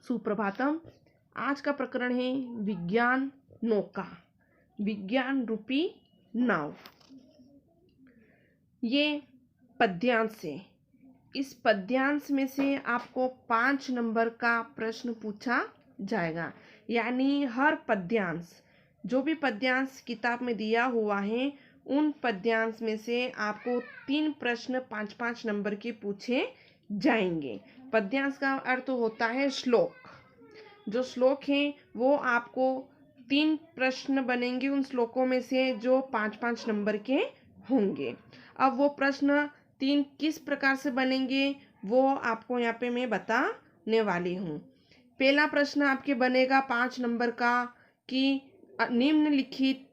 सुप्रभातम। आज का प्रकरण है विज्ञान नौका, विज्ञान रूपी नाव। ये पद्यांश है। इस पद्यांश में से आपको 5 नंबर का प्रश्न पूछा जाएगा। यानी हर पद्यांश, जो भी पद्यांश किताब में दिया हुआ है, उन पद्यांश में से आपको 3 प्रश्न 5-5 नंबर के पूछे जाएंगे। पद्यांश का अर्थ होता है श्लोक। जो श्लोक हैं वो आपको 3 प्रश्न बनेंगे उन श्लोकों में से, जो 5-5 नंबर के होंगे। अब वो प्रश्न 3 किस प्रकार से बनेंगे वो आपको यहाँ पे मैं बताने वाली हूँ। पहला प्रश्न आपके बनेगा 5 नंबर का कि निम्नलिखित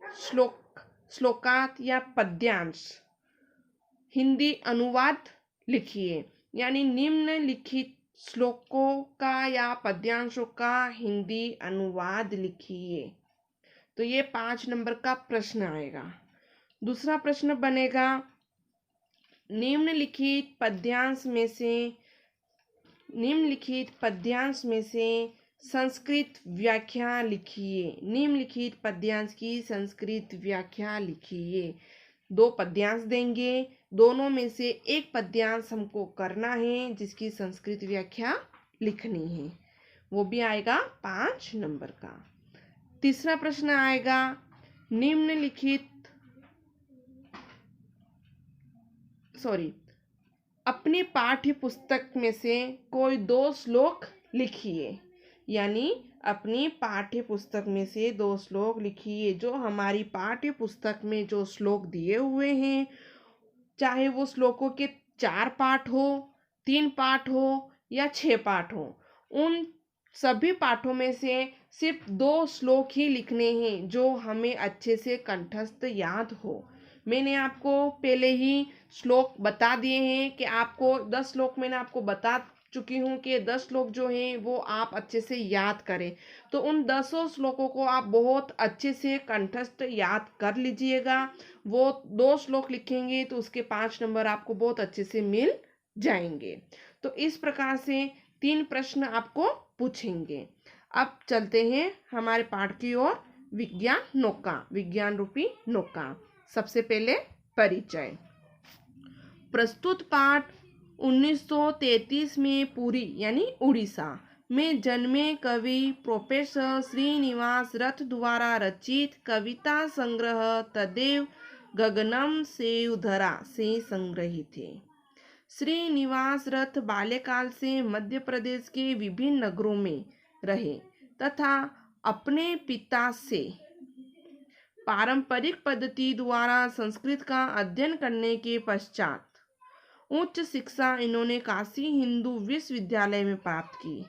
श्लोकात या पद्यांश हिंदी अनुवाद लिखिए। यानी निम्नलिखित श्लोकों का या पद्यांशों का हिंदी अनुवाद लिखिए। तो ये 5 नंबर का प्रश्न आएगा। दूसरा प्रश्न बनेगा निम्नलिखित पद्यांश में से संस्कृत व्याख्या लिखिए। निम्नलिखित पद्यांश की संस्कृत व्याख्या लिखिए। 2 पद्यांश देंगे, दोनों में से एक पद्यांश हमको करना है जिसकी संस्कृत व्याख्या लिखनी है। वो भी आएगा 5 नंबर का। तीसरा प्रश्न आएगा अपनी पाठ्य पुस्तक में से कोई 2 श्लोक लिखिए। यानी अपनी पाठ्य पुस्तक में से 2 श्लोक लिखिए। जो हमारी पाठ्य पुस्तक में जो श्लोक दिए हुए हैं, चाहे वो श्लोकों के 4 पाठ हो, 3 पाठ हो या 6 पाठ हो, उन सभी पाठों में से सिर्फ 2 श्लोक ही लिखने हैं जो हमें अच्छे से कंठस्थ याद हो। मैंने आपको पहले ही श्लोक बता दिए हैं कि आपको 10 श्लोक मैंने आपको बता चुकी हूँ कि 10 श्लोक जो हैं वो आप अच्छे से याद करें। तो उन 10 श्लोकों को आप बहुत अच्छे से कंठस्थ याद कर लीजिएगा। वो 2 श्लोक लिखेंगे तो उसके 5 नंबर आपको बहुत अच्छे से मिल जाएंगे। तो इस प्रकार से 3 प्रश्न आपको पूछेंगे। अब चलते हैं हमारे पाठ की ओर। विज्ञान नौका, विज्ञान रूपी नौका। सबसे पहले परिचय। प्रस्तुत पाठ 1933 में पुरी यानी उड़ीसा में जन्मे कवि प्रोफेसर श्रीनिवास रथ द्वारा रचित कविता संग्रह तदेव गगनम से उधरा से संग्रहित है। श्रीनिवास रथ बाल्यकाल से मध्य प्रदेश के विभिन्न नगरों में रहे तथा अपने पिता से पारंपरिक पद्धति द्वारा संस्कृत का अध्ययन करने के पश्चात उच्च शिक्षा इन्होंने काशी हिंदू विश्वविद्यालय में प्राप्त की।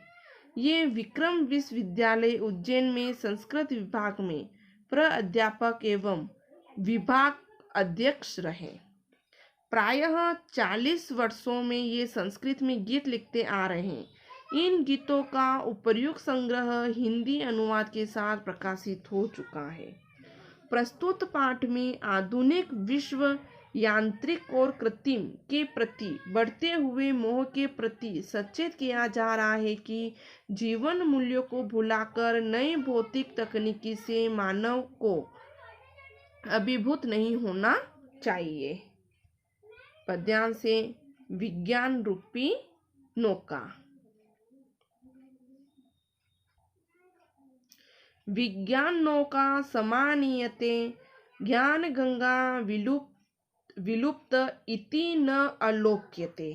ये विक्रम विश्वविद्यालय उज्जैन में संस्कृत विभाग में प्राध्यापक एवं विभाग अध्यक्ष रहे। प्रायः 40 वर्षों में ये संस्कृत में गीत लिखते आ रहे हैं। इन गीतों का उपर्युक्त संग्रह हिंदी अनुवाद के साथ प्रकाशित हो चुका है। प्रस्तुत पाठ में आधुनिक विश्व यांत्रिक और कृत्रिम के प्रति बढ़ते हुए मोह के प्रति सचेत किया जा रहा है कि जीवन मूल्यों को भुलाकर नई भौतिक तकनीकी से मानव को अभिभूत नहीं होना चाहिए। पद्यांश से विज्ञान रूपी नौका। विज्ञान नौका समानीयते ज्ञान गंगा विलुप्त इति न अलोक्यते।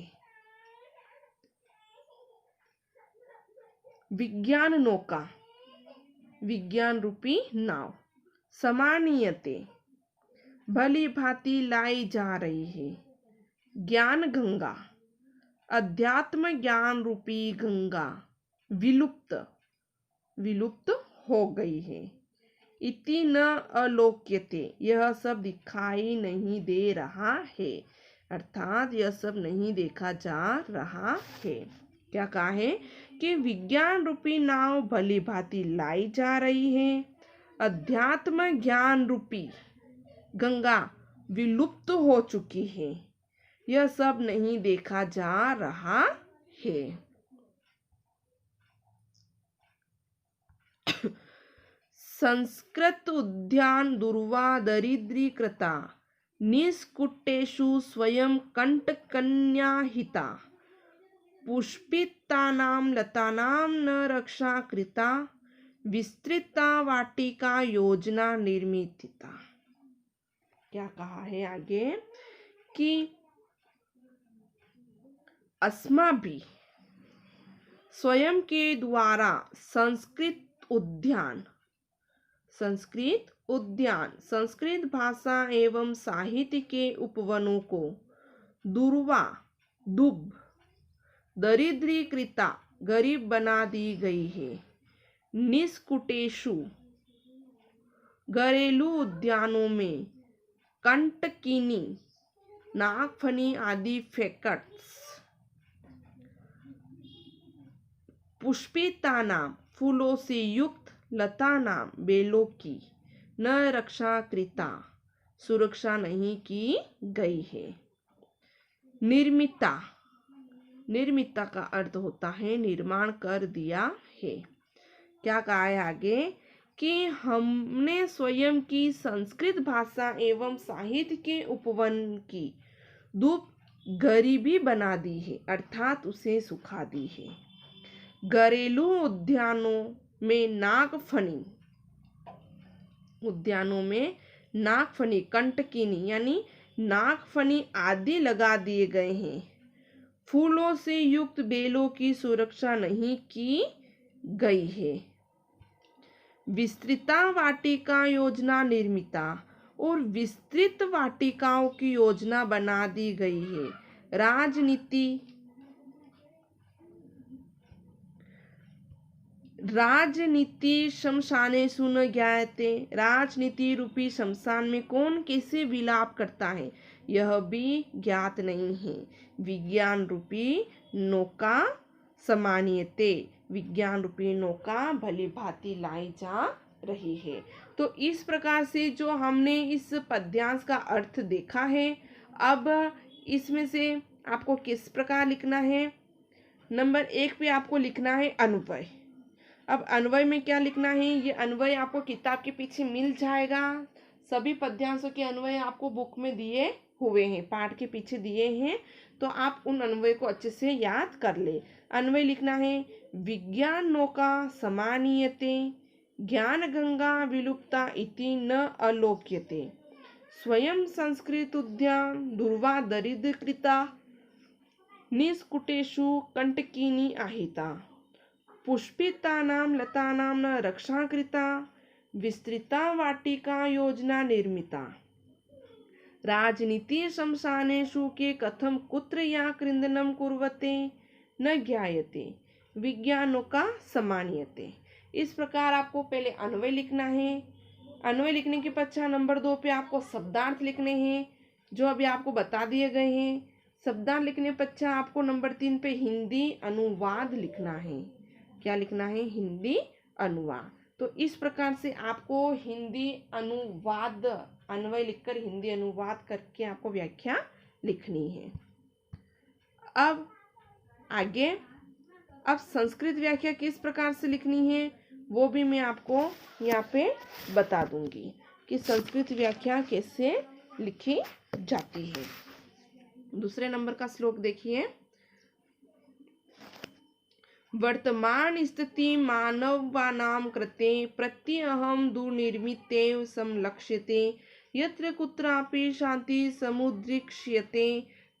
विज्ञान नौका, विज्ञान रूपी नाव। समानीयते भली भांति लाई जा रही है। ज्ञान गंगा, अध्यात्म ज्ञान रूपी गंगा विलुप्त हो गई है। इति न अलोक्यते, यह सब दिखाई नहीं दे रहा है, अर्थात यह सब नहीं देखा जा रहा है। क्या कहा है कि विज्ञान रूपी नाव भली भांति लाई जा रही है, अध्यात्म ज्ञान रूपी गंगा विलुप्त हो चुकी है, यह सब नहीं देखा जा रहा है। संस्कृत उद्यान दुर्वा दरिद्रीकृता निष्कुटेषु स्वयं कंटकन्याहिता पुष्पितानां लतानां न रक्षा कृता विस्तृता वाटिका योजना निर्मिता। क्या कहा है आगे कि अस्माभिः स्वयं के द्वारा संस्कृत भाषा एवं साहित्य के उपवनों को दुर्वा दुब दरिद्रीकृता गरीब बना दी गई है। निष्कुटेषु घरेलू उद्यानों में कंटकिनी नागफनी आदि फैकट्स पुष्पितानाम फूलों से युक्त लतानाम बेलों की न रक्षा कृता सुरक्षा नहीं की गई है। निर्मिता का अर्थ होता है निर्माण कर दिया है। क्या कहा है आगे कि हमने स्वयं की संस्कृत भाषा एवं साहित्य के उपवन की धूप गरीबी बना दी है, अर्थात उसे सुखा दी है। घरेलू उद्यानों में नागफनी कंटकिनी यानी नागफनी आदि लगा दिए गए हैं। फूलों से युक्त बेलों की सुरक्षा नहीं की गई है। विस्तृता वाटिका योजना निर्मिता और विस्तृत वाटिकाओं की योजना बना दी गई है। राजनीति शमशानेषु न ज्ञायते। राजनीति रूपी शमशान में कौन कैसे विलाप करता है यह भी ज्ञात नहीं है। विज्ञान रूपी नौका समानीयते। विज्ञान रूपी नौका भली भांति लाई जा रही है। तो इस प्रकार से जो हमने इस पद्यांश का अर्थ देखा है, अब इसमें से आपको किस प्रकार लिखना है। नंबर 1 पे आपको लिखना है अन्वय। अब अन्वय में क्या लिखना है, ये अन्वय आपको किताब के पीछे मिल जाएगा। सभी पद्यांशों के अन्वय आपको बुक में दिए हुए हैं, पाठ के पीछे दिए हैं, तो आप उन अन्वय को अच्छे से याद कर ले। अन्वय लिखना है विज्ञान नौका समानीयते ज्ञान गंगा विलुप्ता इति न अलोक्यते। स्वयं संस्कृत उद्यान दुर्वा दरिद्रकृता निष्कुटेषु कंटकिनी आहिता पुष्पितानां लतानां न रक्षा कृता विस्तृता वाटिका योजना निर्मिता। राजनीति शमशानेषु के कथम कुत्र या कृन्दनं कुर्वते न ज्ञायते विज्ञानों का समानीयते। इस प्रकार आपको पहले अन्वय लिखना है। अन्वय लिखने के पश्चात नंबर 2 पे आपको शब्दार्थ लिखने हैं जो अभी आपको बता दिए गए हैं। शब्दार्थ लिखने पश्चात आपको नंबर 3 पे हिंदी अनुवाद लिखना है। क्या लिखना है, हिंदी अनुवाद। तो इस प्रकार से आपको हिंदी अनुवाद अन्वय लिखकर हिंदी अनुवाद करके आपको व्याख्या लिखनी है। अब आगे, अब संस्कृत व्याख्या किस प्रकार से लिखनी है वो भी मैं आपको यहाँ पे बता दूंगी कि संस्कृत व्याख्या कैसे लिखी जाती है। दूसरे नंबर का श्लोक देखिए। वर्तमान स्थिति मानवानां कृते प्रत्यहं दुर्निर्मितेव संलक्ष्यते यत्र कुत्रापि शांति समुद्रिक्ष्यते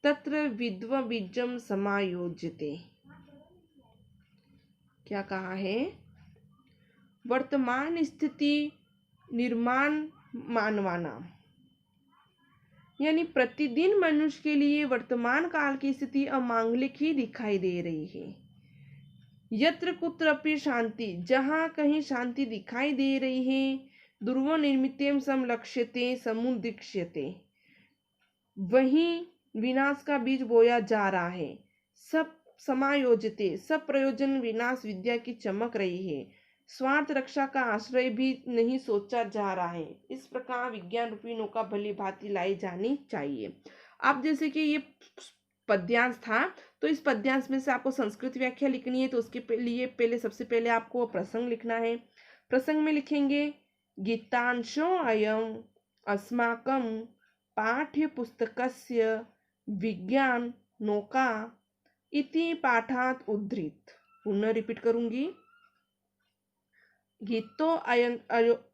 तत्र विद्वबीजं समायोज्यते। क्या कहा है, वर्तमान स्थिति निर्माण मानवानां यानी प्रतिदिन मनुष्य के लिए वर्तमान काल की स्थिति अमांगलिक ही दिखाई दे रही है। यत्र कुत्रापि शांति, जहाँ कहीं शांति दिखाई दे रही है। दुर्व निर्मितेम समलक्ष्यते समुदीक्ष्यते, वहीं विनाश का बीज बोया जा रहा है। सब समायोजते, सब प्रयोजन विनाश विद्या की चमक रही है। स्वार्थ रक्षा का आश्रय भी नहीं सोचा जा रहा है। इस प्रकार विज्ञान रूपी नौका भली भांति लाई जानी चाहिए। अब जैसे कि ये पद्यांश था, तो इस पद्यांश में से आपको संस्कृत व्याख्या लिखनी है, तो उसके लिए पहले सबसे पहले आपको प्रसंग लिखना है। प्रसंग में लिखेंगे गीतांशो अयम् अस्माकं पाठ्यपुस्तकस्य विज्ञाननौका इति पाठात उद्धृत। पुनः रिपीट करूंगी।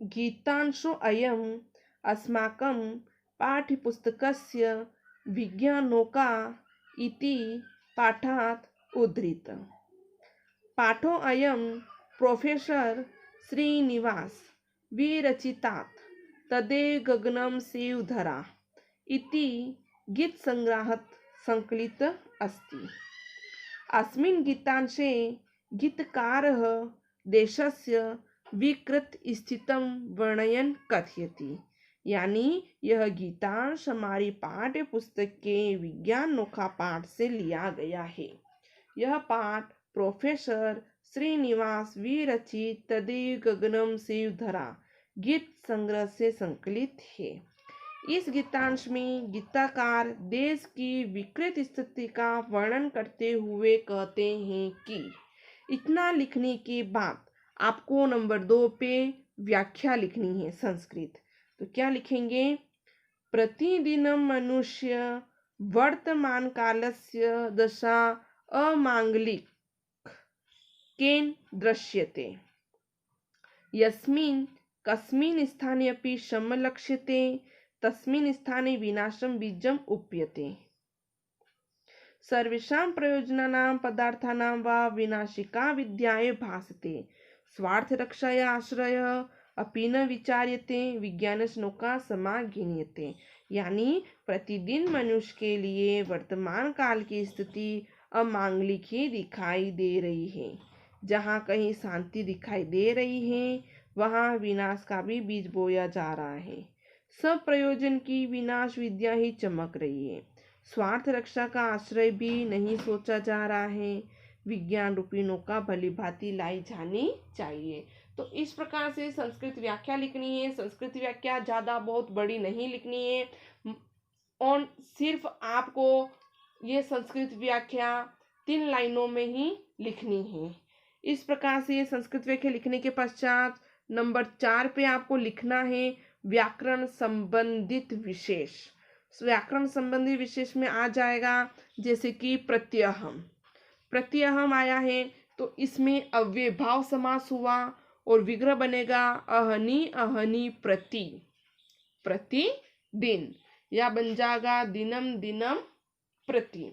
गीतांशो अयम् अस्माकं पाठ्यपुस्तकस्य विज्ञाननौका इति पाठात उद्धृत। पाठो अयं प्रोफेसर श्रीनिवास विरचितात् तदेव गगनं सेवधरा इति गीतसङ्ग्रहात् संकलित अस्ति। अस्मिन् गीतांशे गीतकारः देशस्य विकृतस्थितिं वर्णयन् कथयति। यानी यह गीतांश हमारी पाठ्य पुस्तक के विज्ञान नौका पाठ से लिया गया है। यह पाठ प्रोफेसर श्रीनिवास विरचित तदेव गगनं सेवधरा गीत संग्रह से संकलित है। इस गीतांश में गीतकार देश की विकृत स्थिति का वर्णन करते हुए कहते हैं कि इतना लिखने के बाद आपको नंबर 2 पे व्याख्या लिखनी है संस्कृत। तो क्या लिखेंगे? प्रतिदिनं मनुष्य वर्तमान कालस्य दशा अमांगलिक केन दृश्यते यस्मिन् कस्मिन् स्थाने अपि समलक्ष्यते तस्मिन् स्थाने विनाशं बीजम् उप्यते। सर्वेषां प्रयोजनानां पदार्थानां वा विनाशिका विद्याय भासते स्वार्थरक्षाया आश्रयः अपि न विचार्यते विज्ञानस्य नौका समागिन्यते। यानी प्रतिदिन मनुष्य के लिए वर्तमान काल की स्थिति अमांगलिक ही दिखाई दे रही है। जहाँ कहीं शांति दिखाई दे रही है वहाँ विनाश का भी बीज बोया जा रहा है। सब प्रयोजन की विनाश विद्या ही चमक रही है। स्वार्थ रक्षा का आश्रय भी नहीं सोचा जा रहा है। विज्ञान रूपी नौका भली भांति लाई जानी चाहिए। तो इस प्रकार से संस्कृत व्याख्या लिखनी है। संस्कृत व्याख्या ज़्यादा बहुत बड़ी नहीं लिखनी है और सिर्फ आपको ये संस्कृत व्याख्या 3 लाइनों में ही लिखनी है। इस प्रकार से संस्कृत व्याख्या लिखने के पश्चात नंबर 4 पे आपको लिखना है व्याकरण संबंधित विशेष। व्याकरण संबंधी विशेष में आ जाएगा जैसे कि प्रत्ययहम। प्रत्ययहम आया है तो इसमें अव्ययभाव समास हुआ और विग्रह बनेगा अहनी अहनी प्रति प्रतिदिन, या बन जाएगा दिनम दिनम प्रति।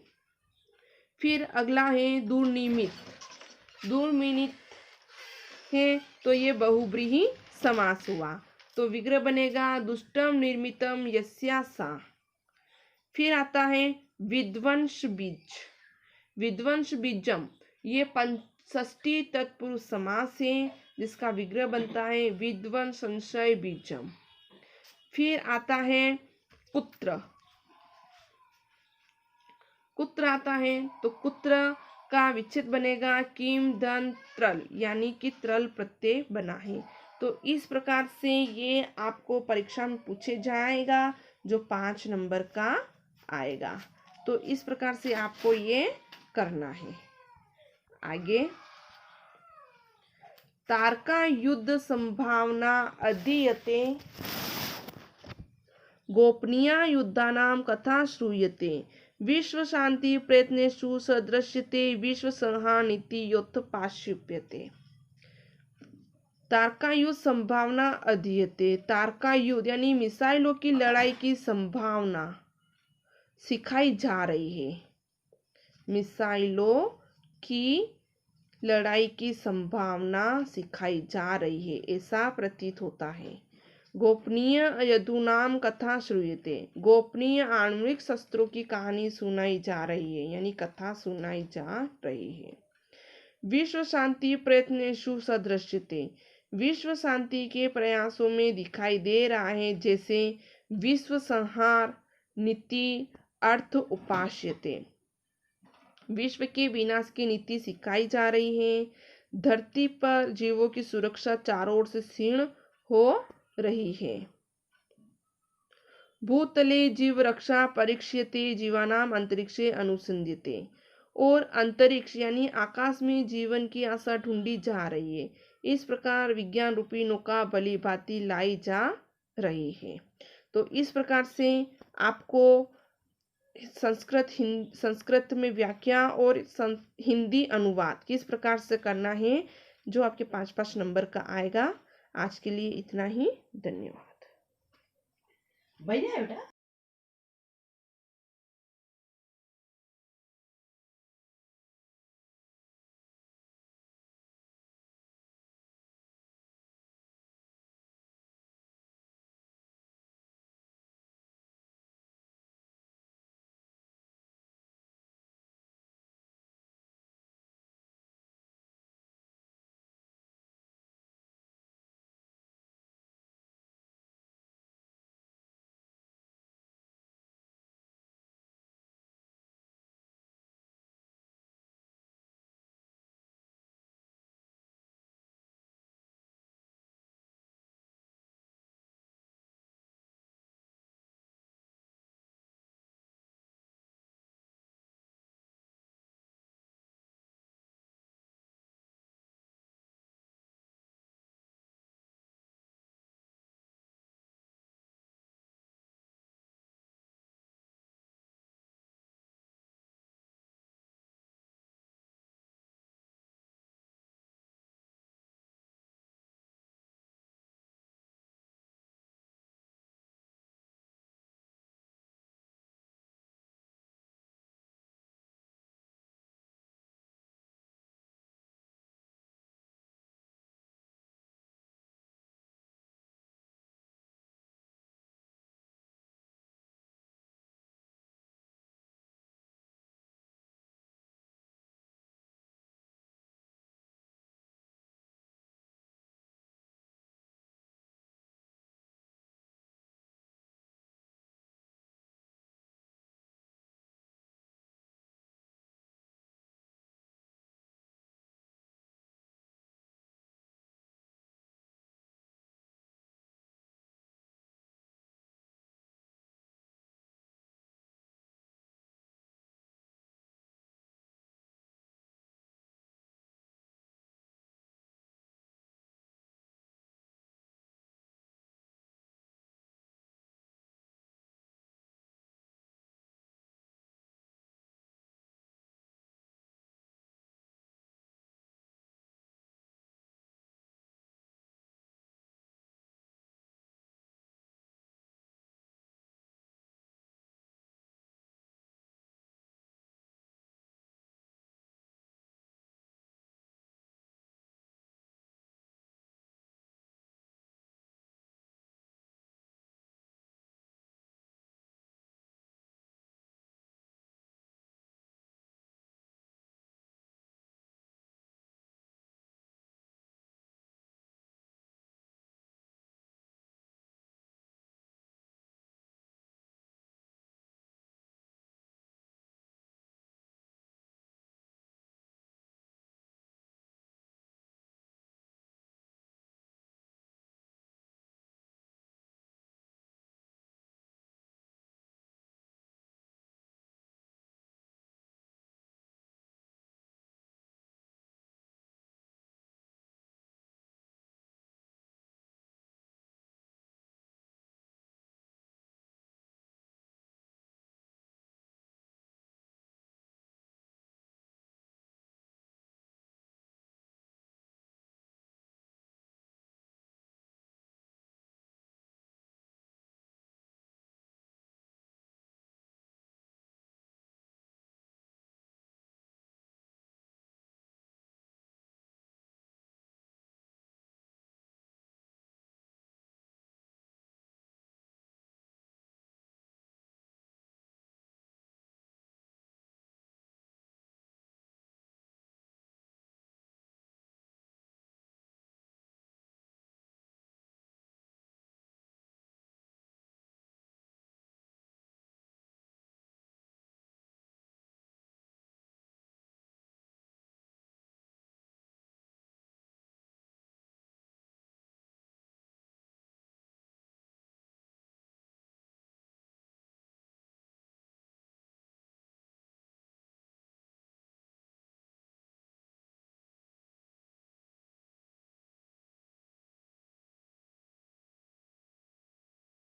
फिर अगला है दुर्निमित। दुर्निमित है तो ये बहुब्रीहि समास हुआ तो विग्रह बनेगा दुष्टम निर्मितम यस्या सा। फिर आता है विध्वंस बीज। विध्वंस बीजम ये षष्ठी तत्पुरुष समास है जिसका विग्रह बनता है विध्वंस संशय बीजम। फिर आता है कुत्र। कुत्र आता है तो कुत्र का विच्छेद बनेगा किम धन त्रल, यानी कि त्रल प्रत्यय बना है। तो इस प्रकार से ये आपको परीक्षा में पूछे जाएगा जो 5 नंबर का आएगा। तो इस प्रकार से आपको ये करना है। आगे तारका युद्ध संभावना अधीयते गोपनीय युद्धानां कथा श्रूयते विश्व शांति प्रयत्नेषु सदृश्यते विश्व संहानीति योत्थपाश्युप्यते। तारका युद्ध संभावना अधीयते। तारका युद्ध यानी मिसाइलों की लड़ाई की संभावना सिखाई जा रही है। मिसाइलों की लड़ाई की संभावना सिखाई जा रही है ऐसा प्रतीत होता है। गोपनीय यदूनाम कथा श्रूयते। गोपनीय आणविक शस्त्रों की कहानी सुनाई जा रही है, यानी कथा सुनाई जा रही है। विश्व शांति प्रयत्नेषु सदृश्यते। विश्व शांति के प्रयासों में दिखाई दे रहा है जैसे विश्व संहार नीति अर्थ उपास्यते। विश्व के विनाश की नीति सिखाई जा रही है। धरती पर जीवों की सुरक्षा चारों ओर से क्षीण हो रही है। भूतले जीव रक्षा परीक्ष्यते जीवानाम अंतरिक्षे अनुसंध्यते। और अंतरिक्ष यानी आकाश में जीवन की आशा ढूंढी जा रही है। इस प्रकार विज्ञान रूपी नौका भली भांति लाई जा रही है। तो इस प्रकार से आपको संस्कृत में व्याख्या और हिंदी अनुवाद किस प्रकार से करना है, जो आपके 5-5 नंबर का आएगा। आज के लिए इतना ही, धन्यवाद।